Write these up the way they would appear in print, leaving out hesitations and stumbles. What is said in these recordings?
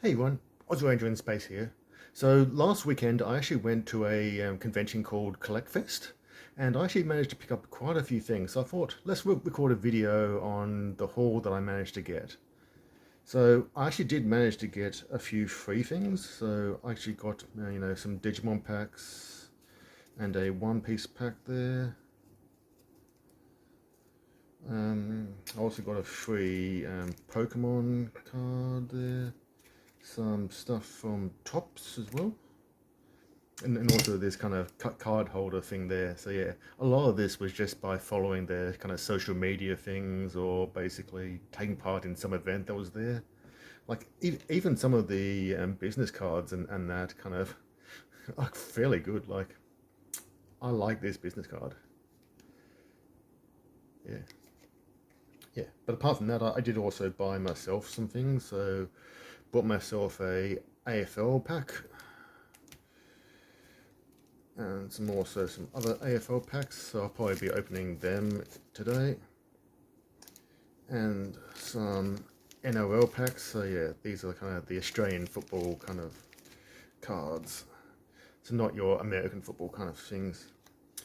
Hey everyone, Ranger in Space here. So last weekend I actually went to a convention called Collect Fest, and I actually managed to pick up quite a few things. So I thought, let's record a video on the haul that I managed to get. So I actually did manage to get a few free things. So I actually got some Digimon packs and a One Piece pack there. I also got a free Pokemon card there. Some stuff from Tops as well, and also this kind of card holder thing there. So yeah, a lot of this was just by following their kind of social media things, or basically taking part in some event that was there. Like even some of the business cards and that kind of are fairly good. Like I like this business card. Yeah, yeah. But apart from that, I did also buy myself some things. So bought myself a AFL pack and some other AFL packs, so I'll probably be opening them today, and some NRL packs. So yeah, these are kind of the Australian football kind of cards, so not your American football kind of things.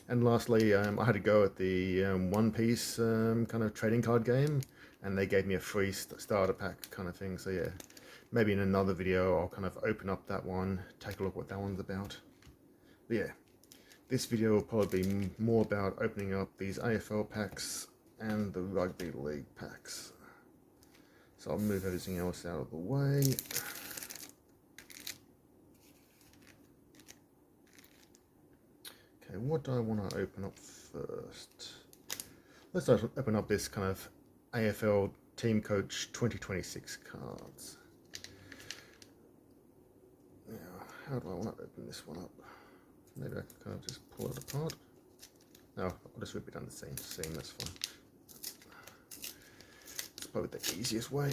And lastly, I had to go at the One Piece kind of trading card game, and they gave me a free starter pack kind of thing. So yeah, maybe in another video I'll kind of open up that one, take a look what that one's about. But yeah, this video will probably be more about opening up these AFL packs and the Rugby League packs. So I'll move everything else out of the way. Okay, what do I want to open up first? Let's open up this kind of AFL Team Coach 2026 cards. Now, how do I want to open this one up? Maybe I can kind of just pull it apart. No, I'll just rip it down the seam, that's fine. It's probably the easiest way.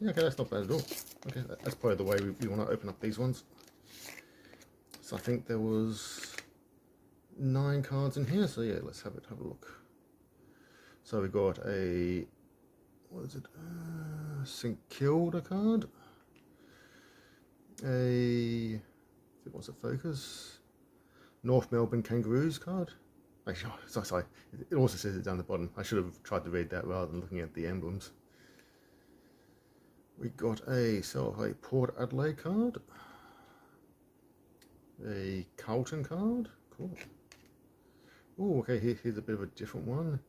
Yeah, okay, that's not bad at all. Okay, that's probably the way we want to open up these ones. So I think there was 9 cards in here, so yeah, let's have a look. So we got a, what is it, St Kilda card, if it wants to focus, North Melbourne Kangaroos card. Actually, sorry, it also says it down the bottom. I should have tried to read that rather than looking at the emblems. We got a Port Adelaide card, a Carlton card, cool. Oh, okay, here's a bit of a different one.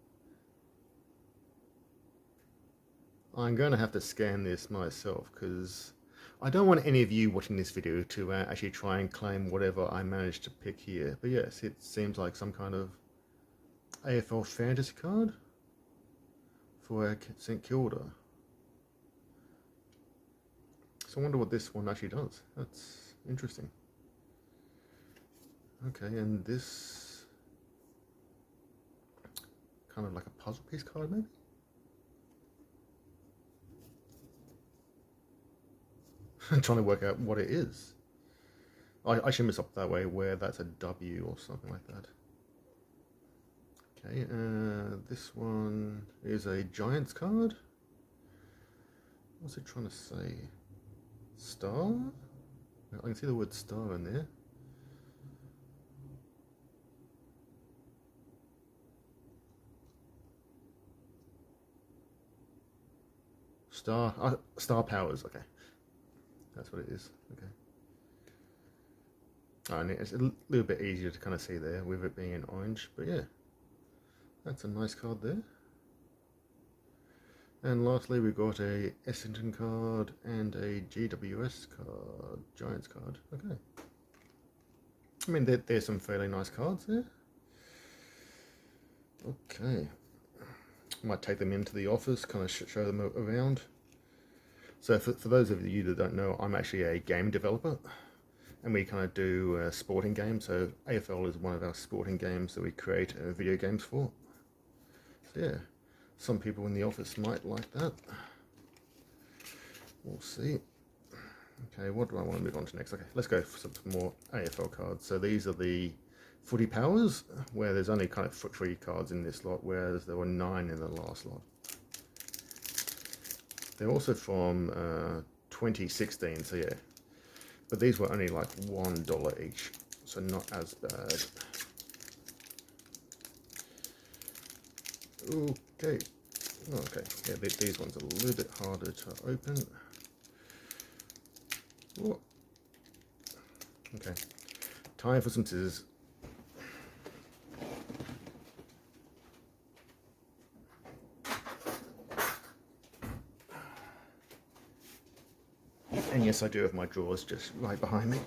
I'm going to have to scan this myself because I don't want any of you watching this video to actually try and claim whatever I managed to pick here. But yes, it seems like some kind of AFL fantasy card for St Kilda. So I wonder what this one actually does. That's interesting. Okay, and this kind of like a puzzle piece card maybe? I'm trying to work out what it is. I should miss up that way where that's a W or something like that. Okay, this one is a Giants card. What's it trying to say? Star? I can see the word star in there. Star powers, okay. That's what it is, okay. Oh, and it's a little bit easier to kind of see there with it being in orange, but yeah. That's a nice card there. And lastly, we got a Essendon card and a GWS card, Giants card. Okay. I mean, there's some fairly nice cards there. Okay. Might take them into the office, kind of show them around. So for those of you that don't know, I'm actually a game developer, and we kind of do sporting games. So AFL is one of our sporting games that we create video games for. So yeah. Some people in the office might like that. We'll see. Okay, what do I want to move on to next? Okay, let's go for some more AFL cards. So these are the Footy Powers, where there's only kind of 3 cards in this lot, whereas there were 9 in the last lot. They're also from 2016, so yeah. But these were only like $1 each, so not as bad. Okay. Okay, yeah, these ones are a little bit harder to open. Ooh. Okay, time for some scissors. And yes, I do have my drawers just right behind me.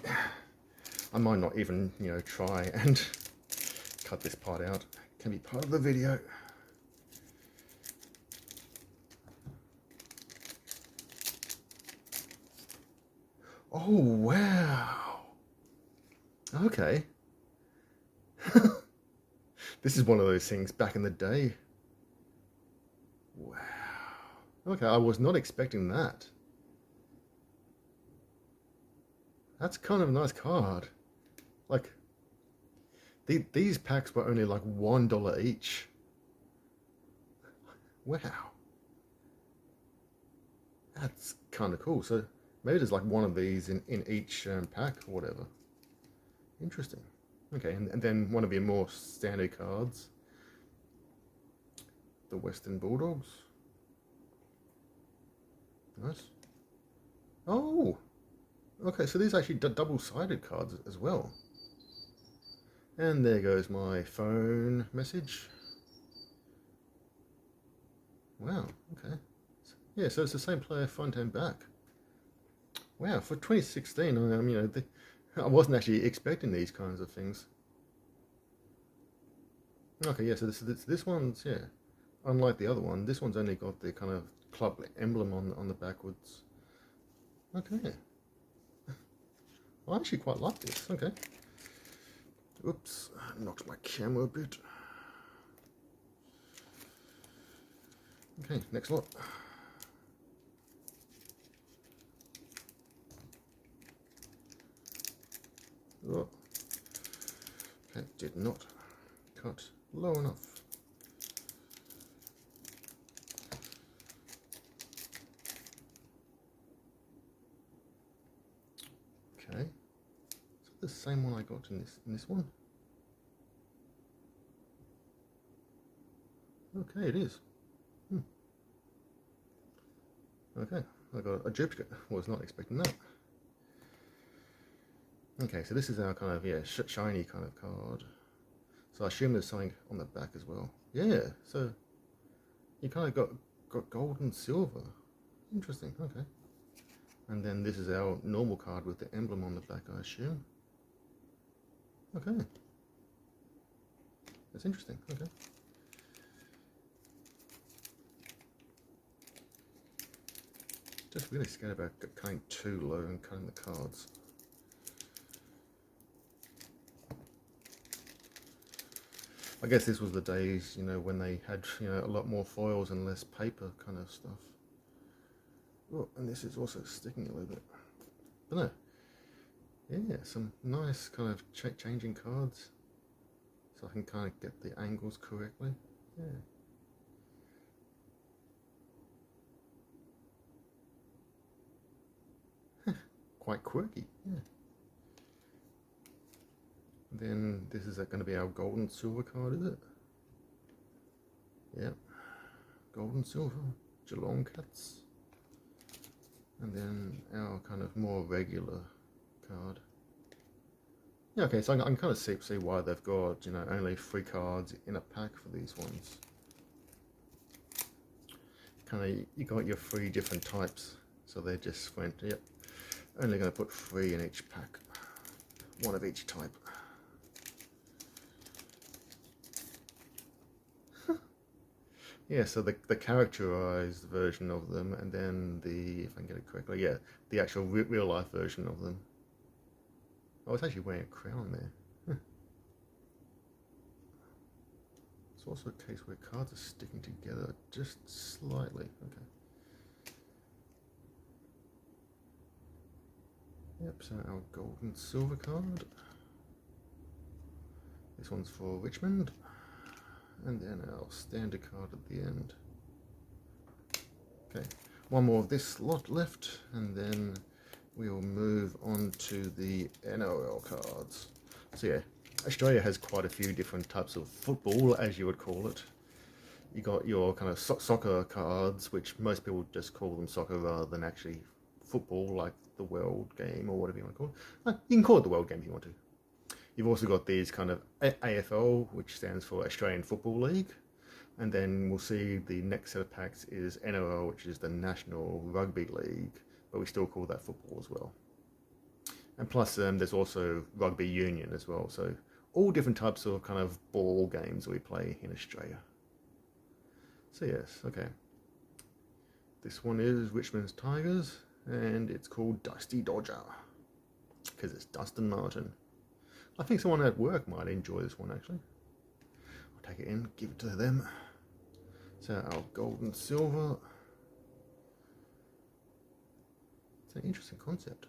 I might not even, you know, try and cut this part out. It can be part of the video. Oh, wow. Okay. This is one of those things back in the day. Wow. Okay, I was not expecting that. That's kind of a nice card. Like, these packs were only like $1 each. Wow. That's kind of cool. So maybe there's like one of these in each pack or whatever. Interesting. Okay, and then one of your more standard cards. The Western Bulldogs. Nice. Oh! Okay, so these are actually double-sided cards as well. And there goes my phone message. Wow, okay. Yeah, so it's the same player front and back. Wow, for 2016, you know, I wasn't actually expecting these kinds of things. Okay, yeah, so this one's, yeah, unlike the other one, this one's only got the kind of club emblem on the backwards. Okay. I actually quite like this. Okay. Oops, knocked my camera a bit. Okay, next lot. Oh, that did not cut low enough. Okay, so the same one I got in this one. Okay, it is. Okay, I got a duplicate. Was not expecting that. Okay, so this is our kind of, yeah, shiny kind of card. So I assume there's something on the back as well. Yeah, so you kind of got gold and silver. Interesting, okay. And then this is our normal card with the emblem on the back, I assume. Okay. That's interesting, okay. Just really scared about cutting too low and cutting the cards. I guess this was the days, you know, when they had, you know, a lot more foils and less paper kind of stuff. Oh, and this is also sticking a little bit. But no. Yeah, some nice kind of changing cards. So I can kind of get the angles correctly. Yeah. Quite quirky, yeah. Then this is going to be our gold and silver card, is it? Yep. Gold and silver. Geelong Cats. And then our kind of more regular card. Yeah, okay, so I can kind of see why they've got, you know, only 3 cards in a pack for these ones. Kind of, you got your 3 different types. So they just went, yep, only going to put 3 in each pack. 1 of each type. Yeah, so the characterized version of them, and then the, if I can get it correctly, yeah, the actual real life version of them. I was actually wearing a crown there. It's also a case where cards are sticking together just slightly. Okay. Yep, so our gold and silver card. This one's for Richmond. And then our standard card at the end. Okay, one more of this lot left, and then we will move on to the NRL cards. So yeah, Australia has quite a few different types of football, as you would call it. You got your kind of soccer cards, which most people just call them soccer rather than actually football, like the World Game or whatever you want to call it. You can call it the World Game if you want to. You've also got these kind of AFL, which stands for Australian Football League. And then we'll see the next set of packs is NRL, which is the National Rugby League, but we still call that football as well. And plus there's also rugby union as well. So all different types of kind of ball games we play in Australia. So yes, okay. This one is Richmond's Tigers, and it's called Dusty Dodger, because it's Dustin Martin. I think someone at work might enjoy this one, actually. I'll take it in, give it to them. So our gold and silver. It's an interesting concept.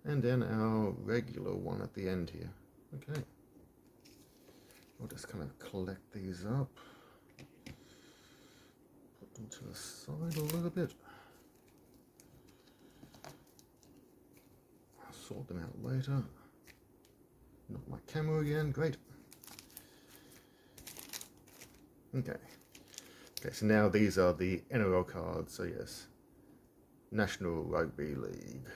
And then our regular one at the end here. Okay. We'll just kind of collect these up. Put them to the side a little bit. I'll sort them out later. Not my camera again, great. Okay. Okay, so now these are the NRL cards, so yes. National Rugby League.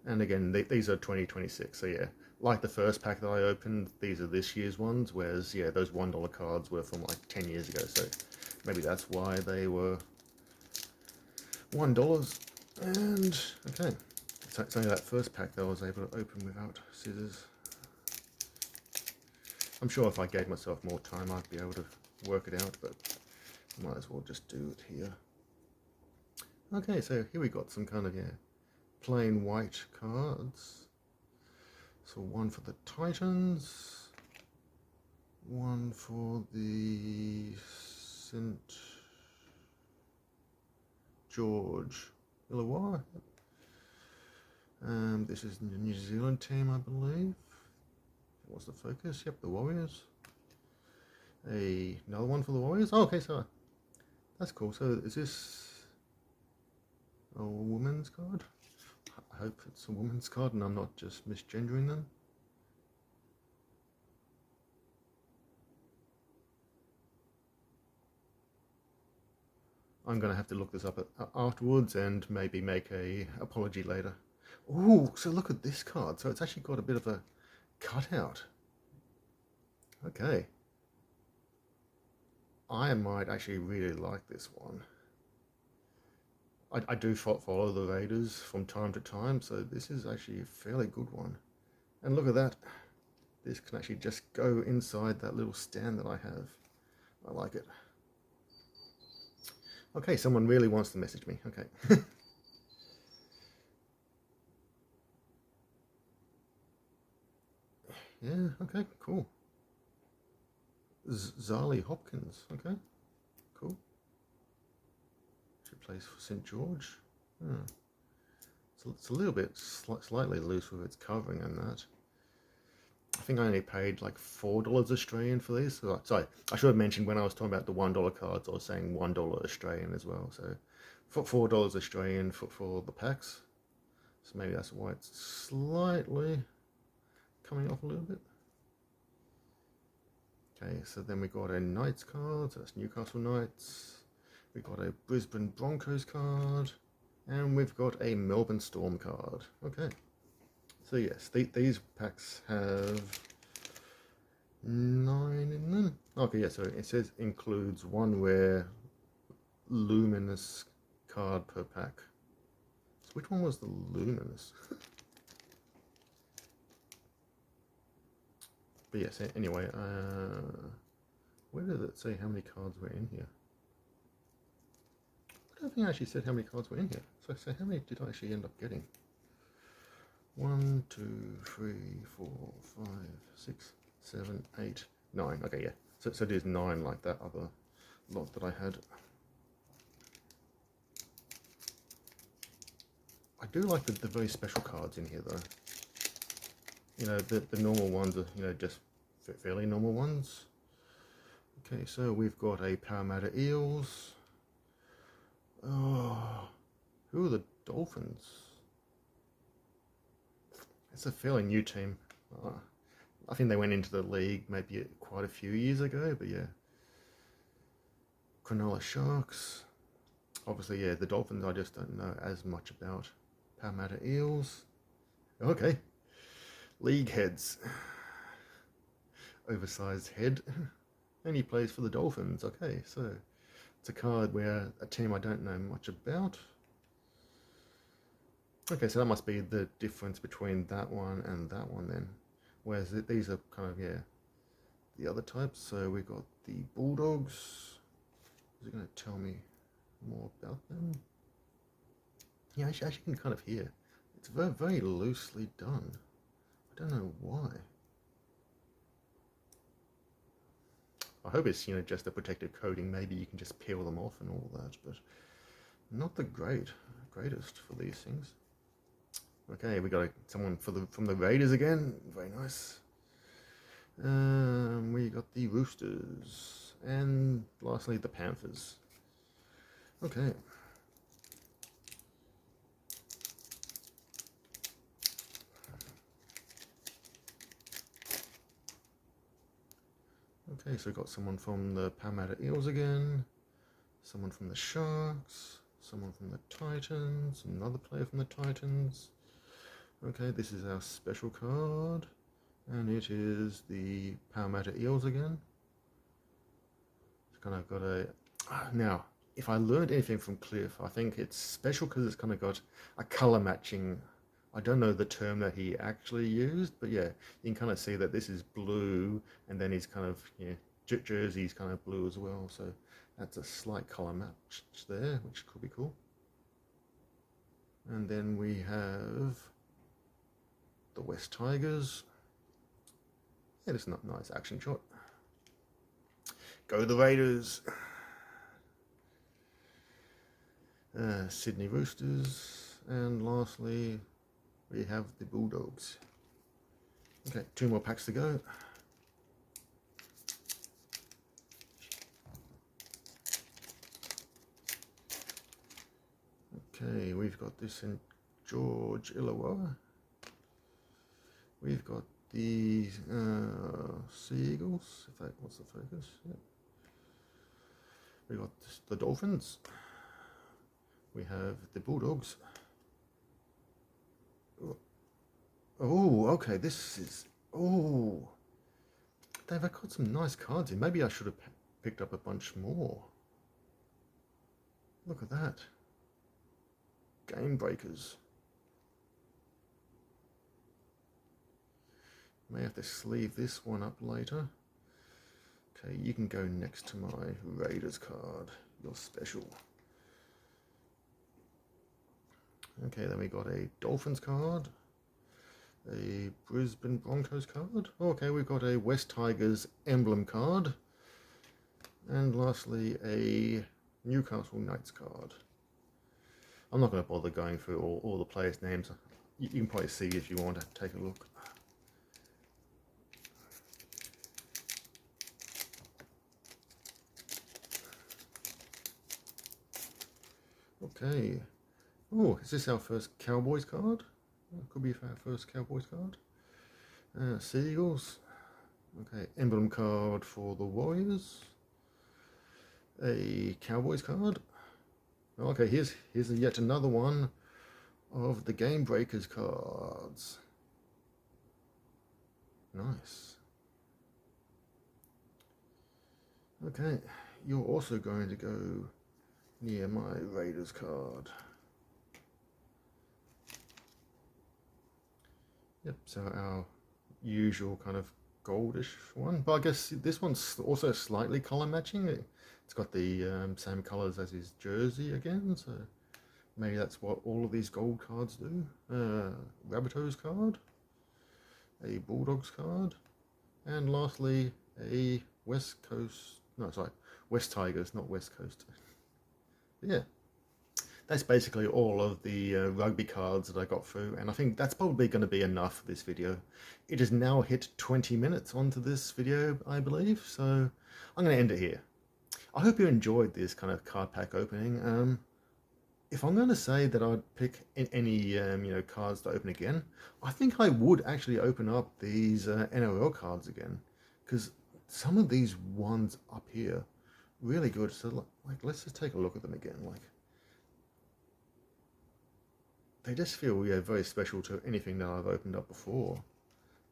And again, these are 2026, so yeah. Like the first pack that I opened, these are this year's ones, whereas, yeah, those $1 cards were from like 10 years ago, so maybe that's why they were $1. And, okay. It's only that first pack that I was able to open without scissors. I'm sure if I gave myself more time, I'd be able to work it out, but I might as well just do it here. Okay, so here we got some kind of, yeah, plain white cards. So one for the Titans, one for the St. George Illawarra. This is the New Zealand team, I believe. What's the focus? Yep, the Warriors. Another one for the Warriors. Oh, okay, so that's cool. So is this a woman's card? I hope it's a woman's card and I'm not just misgendering them. I'm going to have to look this up afterwards and maybe make a apology later. Ooh, so look at this card. So it's actually got a bit of a cutout. Okay. I might actually really like this one. I do follow the Raiders from time to time, so this is actually a fairly good one. And look at that. This can actually just go inside that little stand that I have. I like it. Okay, someone really wants to message me. Okay. Yeah, okay, cool. Zali Hopkins, okay, cool. She plays for St. George. Hmm. So it's a little bit slightly loose with its covering and that. I think I only paid like $4 Australian for these. So, sorry, I should have mentioned when I was talking about the $1 cards, I was saying $1 Australian as well. So for $4 Australian for the packs. So maybe that's why it's slightly coming off a little bit. Okay, so then we got a Knights card, so that's Newcastle Knights. We got a Brisbane Broncos card, and we've got a Melbourne Storm card. Okay, so yes, these packs have 9 in them. Okay, yeah, so it says includes one rare Luminous card per pack. So which one was the Luminous? But yes, anyway, where did it say how many cards were in here? I don't think I actually said how many cards were in here. So how many did I actually end up getting? 1, 2, 3, 4, 5, 6, 7, 8, 9. Okay, yeah. So there's 9 like that other lot that I had. I do like the very special cards in here though. you know, the normal ones are, you know, just fairly normal ones. Okay, so we've got a Parramatta Eels. Oh, who are the Dolphins? It's a fairly new team. I think they went into the league maybe quite a few years ago, but yeah. Cronulla Sharks. Obviously, yeah, the Dolphins I just don't know as much about. Parramatta Eels. Okay. League heads. Oversized head. And he plays for the Dolphins. Okay, so it's a card where a team I don't know much about. Okay, so that must be the difference between that one and that one then. Whereas these are kind of, yeah, the other types. So we've got the Bulldogs. Is it going to tell me more about them? Yeah, actually, you can kind of hear. It's very, very loosely done. I don't know why. I hope it's, you know, just a protective coating. Maybe you can just peel them off and all that, but not the greatest for these things. Okay, we got someone from the Raiders again. Very nice. We got the Roosters, and lastly the Panthers. Okay. Okay, so we got someone from the Parramatta Eels again, someone from the Sharks, someone from the Titans, another player from the Titans. Okay, this is our special card, and it is the Parramatta Eels again. It's kind of got a... Now, if I learned anything from Cliff, I think it's special because it's kind of got a colour matching. I don't know the term that he actually used, but yeah, you can kind of see that this is blue, and then he's kind of, yeah, jersey's kind of blue as well, so that's a slight colour match there, which could be cool. And then we have the West Tigers. Yeah, it's not nice action shot. Go the Raiders. Sydney Roosters, and lastly we have the Bulldogs. Okay, 2 more packs to go. Okay, we've got this in George Illawarra. We've got the Sea Eagles, if that wants the focus. Yep. We got the Dolphins. We have the Bulldogs. Oh, okay, this is... Oh, they've got some nice cards in. Maybe I should have picked up a bunch more. Look at that. Game Breakers. May have to sleeve this one up later. Okay, you can go next to my Raiders card. You're special. Okay, then we got a Dolphins card, a Brisbane Broncos card. Okay, we've got a West Tigers emblem card, and lastly a Newcastle Knights card. I'm not going to bother going through all the players' names. You can probably see if you want to take a look. Okay. Oh, is this our first Cowboys card? Could be our first Cowboys card. Sea Eagles. Okay, emblem card for the Warriors. A Cowboys card. Okay, here's yet another one of the Game Breakers cards. Nice. Okay, you're also going to go near my Raiders card. Yep, so our usual kind of goldish one, but I guess this one's also slightly color matching. It's got the same colors as his jersey again, so maybe that's what all of these gold cards do. Rabbitohs card, a Bulldogs card, and lastly a West Tigers, not West Coast. Yeah, that's basically all of the rugby cards that I got through, and I think that's probably going to be enough for this video. It has now hit 20 minutes onto this video, I believe, so I'm going to end it here. I hope you enjoyed this kind of card pack opening. If I'm going to say that I'd pick any cards to open again, I think I would actually open up these NRL cards again, because some of these ones up here really good. So like let's just take a look at them again. Like they just feel very special to anything that I've opened up before.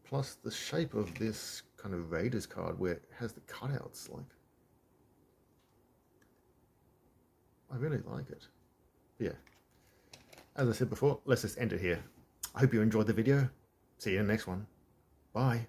Plus the shape of this kind of Raiders card where it has the cutouts, like I really like it. But yeah, as I said before, let's just end it here. I hope you enjoyed the video. See you in the next one. Bye.